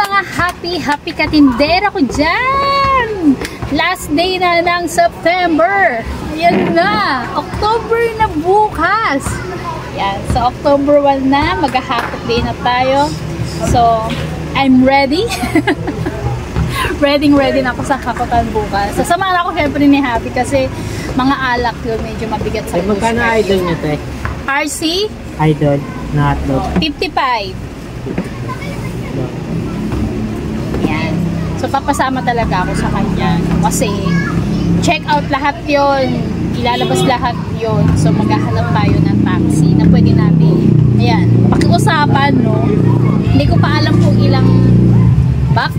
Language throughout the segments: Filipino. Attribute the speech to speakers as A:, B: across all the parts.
A: mga happy katindera ko dyan! Last day na ng September! Ayan na! October na bukas! Yan, so October 1 na, mag-happy day na tayo. So, I'm ready. Ready na ako sa haputan bukas. Sasamahan ako syempre ni Happy kasi mga alak yun, medyo mabigat sa puso.
B: Magkano idol nyo, te?
A: RC?
B: Idol na hotdog.
A: 55. Yan. So, papasama talaga ako sa kanya. Kasi, check out lahat yon, ilalabas lahat yon. So, maghahanap tayo ng taxi na pwede natin, ayan, pakiusapan, no? Hindi ko pa alam kung ilang box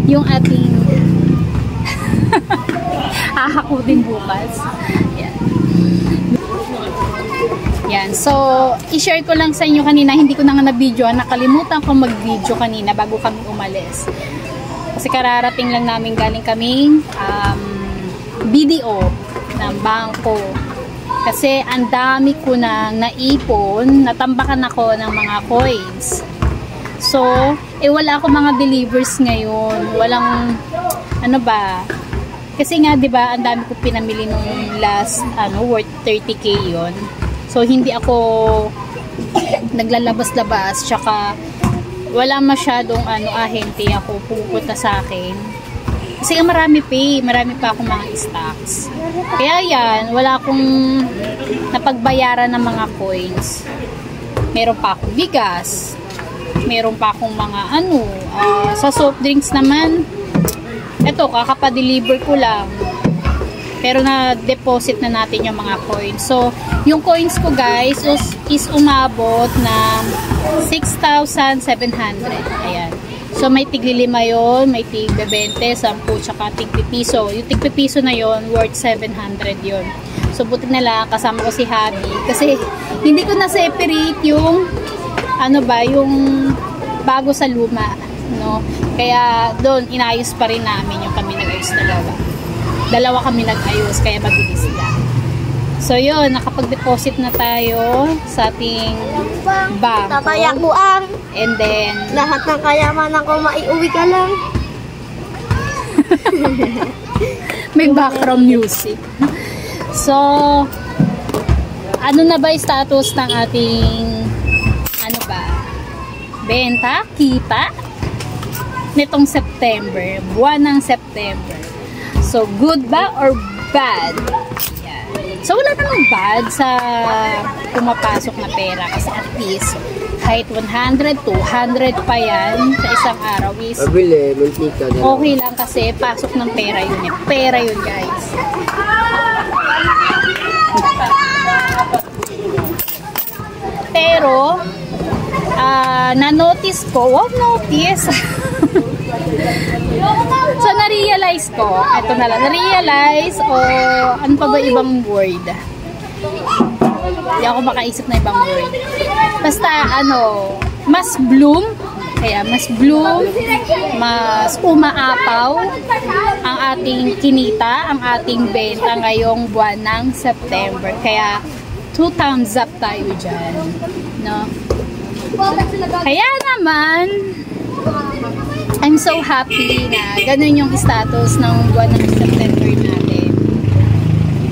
A: yung ating hahakutin bukas. Yan. Yan. So, i-share ko lang sa inyo kanina. Hindi ko na nga na-video. Nakalimutan ko mag-video kanina bago kami umalis. Kasi kararating lang namin galing kaming BDO ng bangko. Kasi ang dami ko nang naipon. Natambakan ako ng mga coins. So, wala ako mga delivers ngayon. Walang, ano ba, kasi nga, di ba, ang dami ko pinamili nung last, worth 30k yon. So, hindi ako naglalabas-labas, tsaka wala masyadong, ahente ako pupunta sa akin. Kasi marami pa akong mga stocks. Kaya yan, wala akong napagbayaran ng mga coins. Meron pa akong bigas. Meron pa akong mga sa soft drinks naman, eto, kakapa-deliver ko lang. Pero na-deposit na natin yung mga coins. So, yung coins ko guys is umabot na 6,700. Ayan. So, may tigli-5 yun, may tig-20, 10, tsaka tig-piso. Yung tig-piso na yun, worth 700 yun. So, buti na lang, kasama ko si Habi. Kasi, hindi ko na-separate yung yung bago sa luma, no? Kaya doon inayos pa rin namin yung kami nag-ayos dalawa kami nag-ayos, kaya mabilis lang. So yun, nakapag-deposit na tayo sa ating bangko.
C: Tatayakuan.
A: And then
C: lahat ng kayamanan ko maiuwi ka lang.
A: May background music. So ano na ba yung status ng ating benta, kita nitong September, buwan ng September. So, good ba or bad? Yan. So, wala namang bad sa pumapasok na pera kasi at least kahit 100, 200 pa yan sa isang araw is okay lang kasi pasok ng pera yun. Pera yun, guys. Pero na-notice ko, so na-realize ko, ito na lang, na-realize ano pa ba ibang word? Hindi ako makaisip na ibang word. Basta, mas bloom, mas umaapaw ang ating kinita, ang ating benta ngayong buwan ng September. Kaya, 2 thumbs up tayo dyan, no? Kaya naman, I'm so happy na ganun yung status ng buwan ng September natin.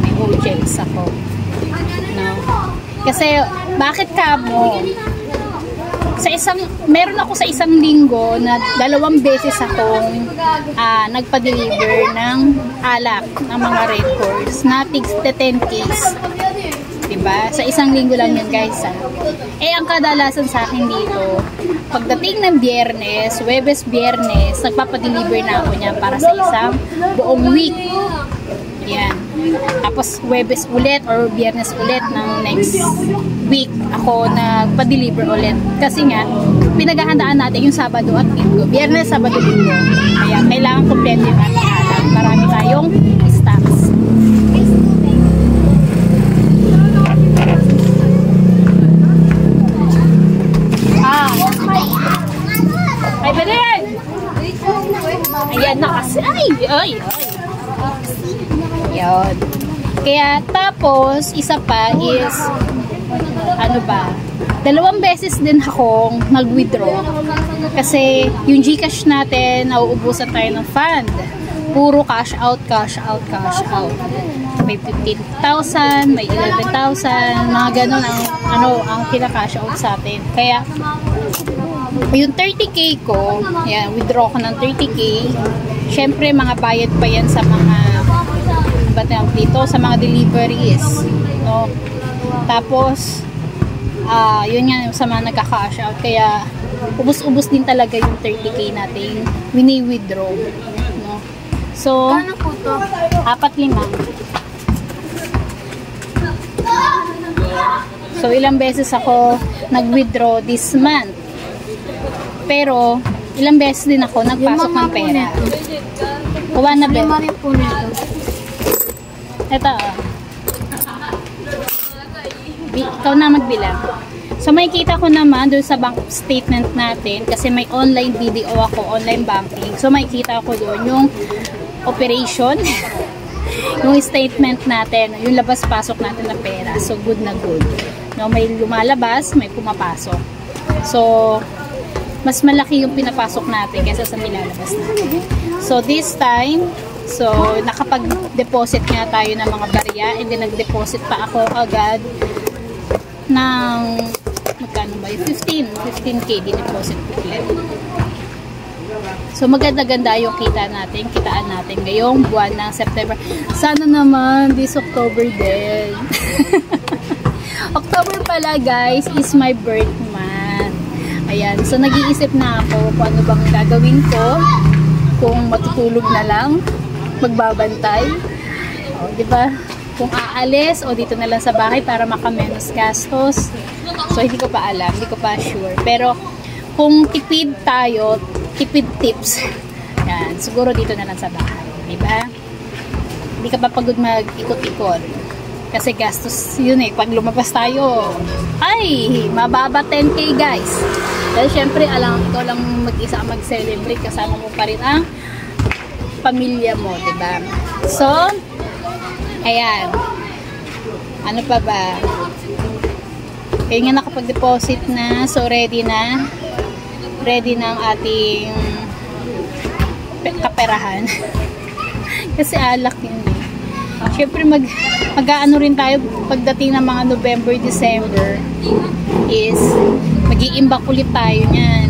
A: May OJs ako. No? Kasi, bakit kamo? Meron ako sa isang linggo na 2 beses akong nagpa-deliver ng alak, ng mga records na tigst 10 case. Diba? Sa isang linggo lang yun, guys. Ang kadalasan sa akin dito, pagdating ng Biyernes, Huwebes, Biyernes, nagpapadeliver na ako niya para sa isang buong week. Yan. Tapos, Huwebes ulit or Biyernes ulit ng next week, ako nagpa-deliver ulit. Kasi nga, pinaghahandaan natin yung Sabado at Linggo. Biyernes, Sabado, Linggo. Kaya, kailangan kompleto yung ating alam. Marami tayong stocks. Ay, Belen! Ayan na kasi. Ay. Yan. Kaya, tapos, isa pa is, 2 beses din akong nag-withdraw. Kasi yung GCash natin, nauubusan tayo ng fund. Puro cash out, cash out, cash out. May 15,000, may 11,000, mga ganun ang kina-cash out sa atin. Kaya, yung 30K ko, yan, withdraw ko ng 30K. Syempre, mga bayad pa yan sa mga, dito, sa mga deliveries. No? Tapos, yun nga, sa mga nagka-cash out. Kaya, ubos-ubos din talaga yung 30K natin wini-withdraw. No? So, 4-5. So, ilang beses ako nag-withdraw this month. Pero, ilang beses din ako nagpasok ng pera. Kuha na ba? Ito. Ikaw na magbilang. So, makikita ko naman doon sa bank statement natin kasi may online video ako, online banking. So, makikita ko doon yung operation, yung statement natin, yung labas-pasok natin ng pera. So, good na good. No, may lumalabas, may pumapasok. So, mas malaki yung pinapasok natin kaysa sa nilalabas natin. So, this time, so, nakapag-deposit nga tayo ng mga barya and then nag-deposit pa ako agad ng magkano ba? 15K din-deposit ko ulit. So, maganda-ganda yung kitaan natin ngayong buwan ng September. Sana naman, this October din. October pala, guys, is my birth month. Ayan. So, nag-iisip na ako kung ano bang gagawin ko. Kung matutulog na lang, magbabantay. O, diba? Kung aalis o dito na lang sa bahay para makamenos gastos. So, hindi ko pa alam. Hindi ko pa sure. Pero, kung tipid tayo, tipid tips. Yan. Siguro dito na lang sa bahay. Diba? Hindi ka pa pagod mag-ikot-ikot. Kasi gastos yun eh. Pag lumabas tayo, ay, mababa 10K guys. Dahil syempre, ikaw lang mag-isa mag-celebrate. Kasama mo pa rin ang pamilya mo. Diba? So, ayan. Ano pa ba? Kaya nga nakapag-deposit na. So, ready na. Ready na ang ating kaperahan. Kasi alak yun eh. Siyempre mag-aano rin tayo pagdating ng mga November, December is mag-iimbak ulit tayo niyan.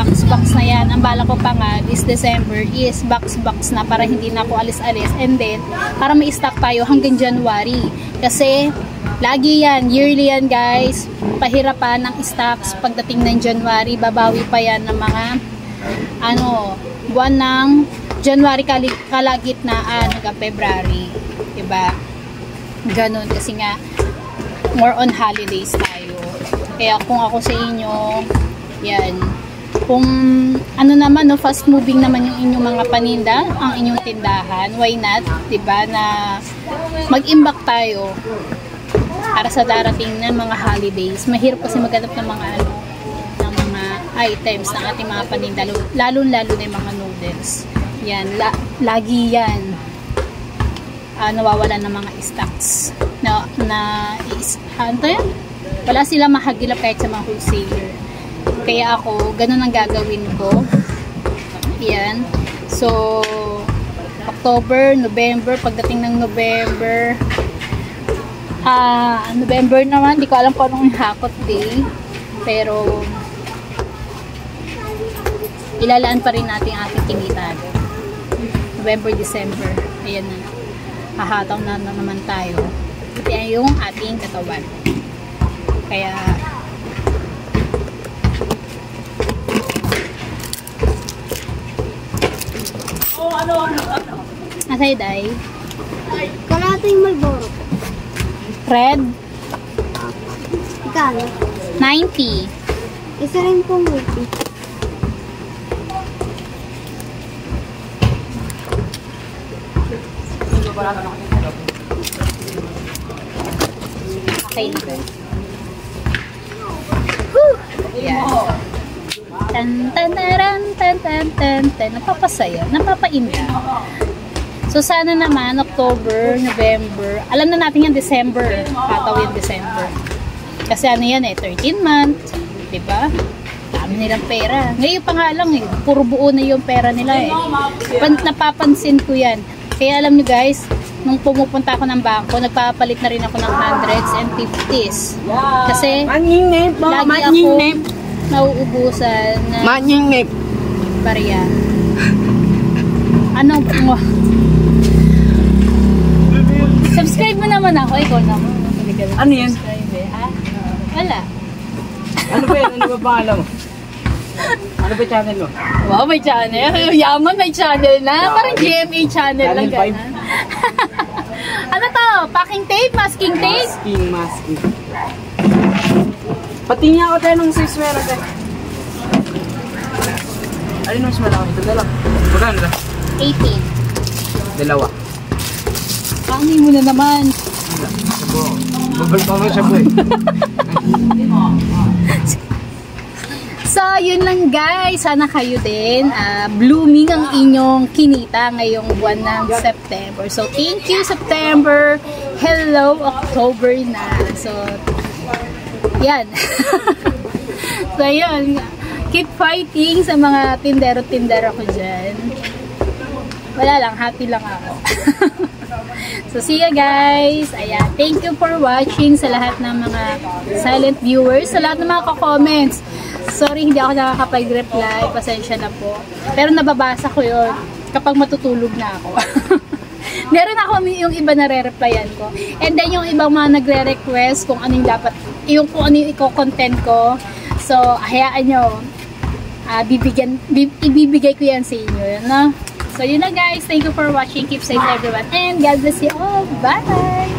A: Box na yan. Ang bala ko pa nga this December is box na para hindi na ako alis-alis. And then, para may stock tayo hanggang January. Kasi, lagi yan. Yearly yan, guys. Pahirapan ng stocks pagdating ng January. Babawi pa yan ng mga buwan ng January kalagitnaan hanggang February. Diba? Ganon. Kasi nga, more on holidays tayo. Kaya kung ako sa inyo, yan. Kung ano naman, no, fast moving naman yung inyong mga paninda, ang inyong tindahan, why not? Diba? Na mag-imbak tayo para sa darating na mga holidays. Mahirap kasi maghanap ng mga items ng ating mga paninda, lalo-lalo na yung mga noodles. Yan, lagi yan. Nawawala ng mga stocks. Wala sila mahagilap kahit sa mga wholesaler. Kaya ako, ganun ang gagawin ko. Yan. So, October, November, pagdating ng November, November naman, di ko alam kung anong hakot day. Pero, ilalaan pa rin natin ang ating kinita. November, December. Ayan na. Hahataw na naman tayo. Pati yung ating katawan. Kaya, asay day?
C: Kalahati yung Malboro.
A: Red?
C: Ikano?
A: 90.
C: Isa rin pong multi.
A: Okay na guys. Whew! Yeah. Tan. Napapasaya. Napapainda. So, sana naman, October, November. Alam na natin yung December. Pataw yung December. Kasi ano yan 13 months, di ba? Dami nilang pera. Ngayon pa nga lang puro buo na yung pera nila napapansin ko yan. Kaya alam nyo guys, nung pumupunta ako ng bangko, nagpapalit na rin ako ng 100s and 50s. Kasi lagi ako nauubusan ng barya. Ano? Subscribe mo naman ako. Ikaw naman.
B: Ano yan?
A: Ha? Wala.
B: Ano ba yan? Ano ba pangalan mo? Ano ba channel mo?
A: Wow, may channel. Yaman, may channel na. Parang GMA channel lang.
B: Channel 5.
A: Ano to? Packing tape? Masking tape?
B: Masking. Pati niya ako tayo ng 6 meron tayo. Alin mas malaki? Ito dala. Magkano na?
A: 18.
B: Dalawa.
A: Pangin mo na naman.
B: Sabo. Babal pa mo siya po eh.
A: So, yun lang guys. Sana kayo din. Blooming ang inyong kinita ngayong buwan ng September. So, thank you September. Hello October na. So, yan. So, yun. Keep fighting sa mga tindero-tindero ko dyan. Wala lang. Happy lang ako. So, see you guys. Ayan. Thank you for watching sa lahat ng mga silent viewers, sa lahat ng mga comments. Sorry, hindi ako nakakapag-reply. Pasensya na po. Pero nababasa ko yun kapag matutulog na ako. Meron ako yung iba na re-replyan ko. And then yung ibang mga nagre-request kung anong dapat, kung ano yung i-content ko. So, hayaan nyo. Ibibigay ko yan sa inyo. No? So, yun na guys. Thank you for watching. Keep safe everyone. And God bless you all. Bye!